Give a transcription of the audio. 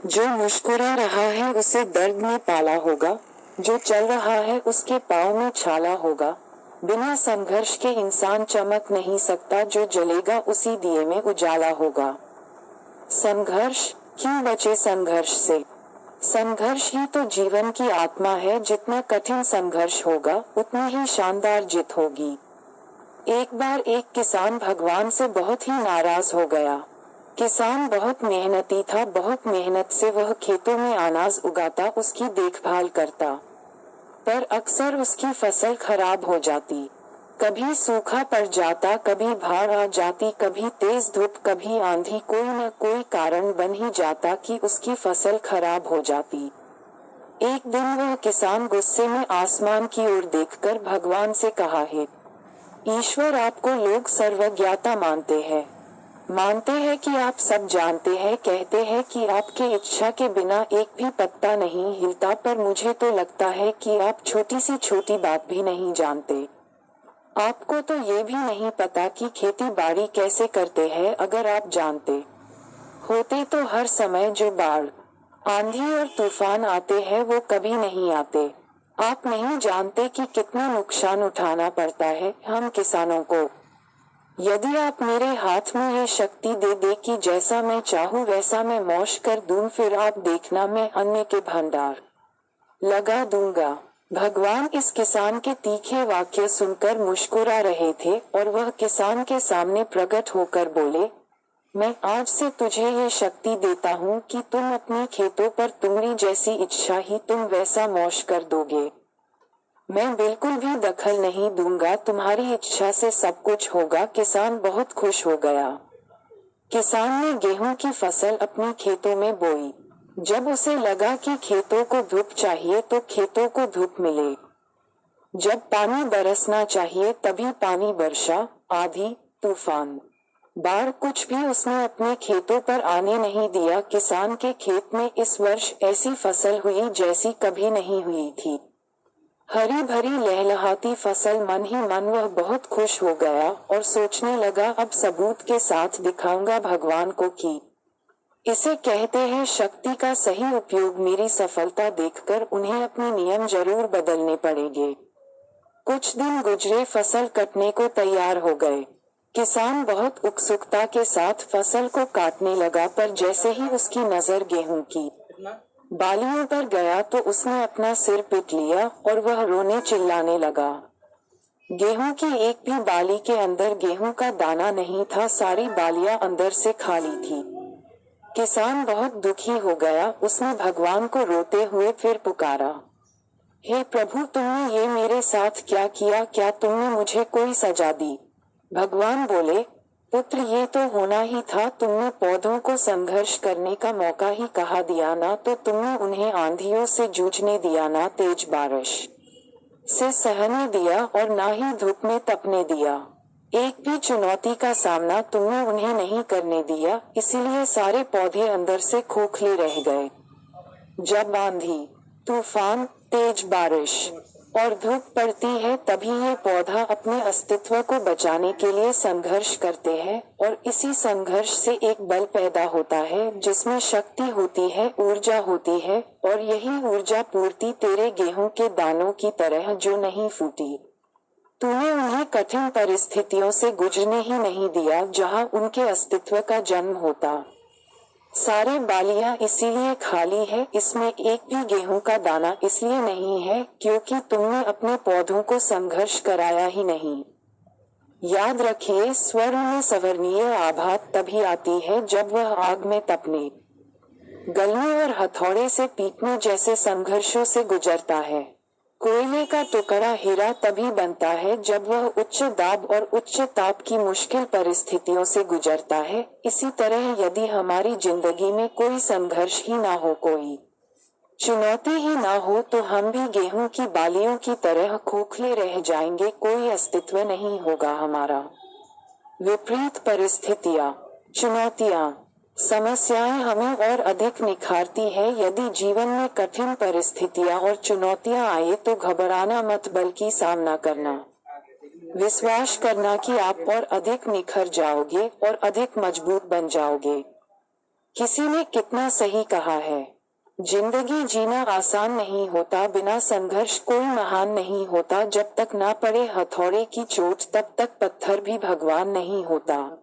जो मुस्कुरा रहा है उसे दर्द ने पाला होगा, जो चल रहा है उसके पाँव में छाला होगा। बिना संघर्ष के इंसान चमक नहीं सकता, जो जलेगा उसी दिए में उजाला होगा। संघर्ष, क्यों बचे संघर्ष से? संघर्ष ही तो जीवन की आत्मा है। जितना कठिन संघर्ष होगा उतनी ही शानदार जीत होगी। एक बार एक किसान भगवान से बहुत ही नाराज हो गया। किसान बहुत मेहनती था, बहुत मेहनत से वह खेतों में अनाज उगाता, उसकी देखभाल करता, पर अक्सर उसकी फसल खराब हो जाती। कभी सूखा पड़ जाता, कभी बाढ़ आ जाती, कभी तेज धूप, कभी आंधी, कोई न कोई कारण बन ही जाता कि उसकी फसल खराब हो जाती। एक दिन वह किसान गुस्से में आसमान की ओर देखकर भगवान से कहा, हे ईश्वर, आपको लोग सर्वज्ञाता मानते हैं कि आप सब जानते हैं, कहते हैं कि आपके इच्छा के बिना एक भी पत्ता नहीं हिलता, पर मुझे तो लगता है कि आप छोटी सी छोटी बात भी नहीं जानते। आपको तो ये भी नहीं पता कि खेती बाड़ी कैसे करते हैं। अगर आप जानते होते तो हर समय जो बाढ़, आंधी और तूफान आते हैं वो कभी नहीं आते। आप नहीं जानते कि कितना नुकसान उठाना पड़ता है हम किसानों को। यदि आप मेरे हाथ में ये शक्ति दे दे कि जैसा मैं चाहूँ वैसा मैं मौश कर दूं, फिर आप देखना मैं अन्न के भंडार लगा दूंगा। भगवान इस किसान के तीखे वाक्य सुनकर मुस्कुरा रहे थे और वह किसान के सामने प्रकट होकर बोले, मैं आज से तुझे ये शक्ति देता हूँ कि तुम अपने खेतों पर तुम्हारी जैसी इच्छा ही तुम वैसा मौश कर दोगे। मैं बिल्कुल भी दखल नहीं दूंगा, तुम्हारी इच्छा से सब कुछ होगा। किसान बहुत खुश हो गया। किसान ने गेहूं की फसल अपने खेतों में बोई। जब उसे लगा कि खेतों को धूप चाहिए तो खेतों को धूप मिले, जब पानी बरसना चाहिए तभी पानी बरसा। आंधी, तूफान, बाढ़, कुछ भी उसने अपने खेतों पर आने नहीं दिया। किसान के खेत में इस वर्ष ऐसी फसल हुई जैसी कभी नहीं हुई थी। हरी भरी लहलहाती फसल। मन ही मन वह बहुत खुश हो गया और सोचने लगा, अब सबूत के साथ दिखाऊंगा भगवान को कि इसे कहते हैं शक्ति का सही उपयोग। मेरी सफलता देखकर उन्हें अपने नियम जरूर बदलने पड़ेंगे। कुछ दिन गुजरे, फसल कटने को तैयार हो गए। किसान बहुत उत्सुकता के साथ फसल को काटने लगा, पर जैसे ही उसकी नजर गेहूं की बालियों पर गया तो उसने अपना सिर पीट लिया और वह रोने चिल्लाने लगा। गेहूं की एक भी बाली के अंदर गेहूं का दाना नहीं था, सारी बालियां अंदर से खाली थी। किसान बहुत दुखी हो गया। उसने भगवान को रोते हुए फिर पुकारा, हे प्रभु, तुमने ये मेरे साथ क्या किया? क्या तुमने मुझे कोई सजा दी? भगवान बोले, पुत्र, ये तो होना ही था। तुमने पौधों को संघर्ष करने का मौका ही कहा दिया ना, तो तुमने उन्हें आंधियों से जूझने दिया ना, तेज बारिश से सहने दिया और ना ही धूप में तपने दिया। एक भी चुनौती का सामना तुमने उन्हें नहीं करने दिया, इसीलिए सारे पौधे अंदर से खोखले रह गए। जब आंधी, तूफान, तेज बारिश और धूप पड़ती है तभी ये पौधा अपने अस्तित्व को बचाने के लिए संघर्ष करते हैं, और इसी संघर्ष से एक बल पैदा होता है जिसमें शक्ति होती है, ऊर्जा होती है, और यही ऊर्जा पूर्ति तेरे गेहूं के दानों की तरह जो नहीं फूटी। तूने उन्हें कठिन परिस्थितियों से गुजरने ही नहीं दिया जहां उनके अस्तित्व का जन्म होता। सारे बालियां इसीलिए खाली है, इसमें एक भी गेहूं का दाना इसलिए नहीं है क्योंकि तुमने अपने पौधों को संघर्ष कराया ही नहीं। याद रखिए, स्वर्ण में सवर्णीय आभा तभी आती है जब वह आग में तपने, गलने और हथौड़े से पीटने जैसे संघर्षों से गुजरता है। कोयले का टुकड़ा हीरा तभी बनता है जब वह उच्च दाब और उच्च ताप की मुश्किल परिस्थितियों से गुजरता है। इसी तरह यदि हमारी जिंदगी में कोई संघर्ष ही ना हो, कोई चुनौती ही ना हो, तो हम भी गेहूं की बालियों की तरह खोखले रह जाएंगे, कोई अस्तित्व नहीं होगा हमारा। विपरीत परिस्थितियां, चुनौतियां, समस्याएं हमें और अधिक निखारती है। यदि जीवन में कठिन परिस्थितियां और चुनौतियां आए तो घबराना मत, बल्कि सामना करना, विश्वास करना कि आप और अधिक निखर जाओगे और अधिक मजबूत बन जाओगे। किसी ने कितना सही कहा है। जिंदगी जीना आसान नहीं होता, बिना संघर्ष कोई महान नहीं होता। जब तक ना पड़े हथौड़े की चोट तब तक पत्थर भी भगवान नहीं होता।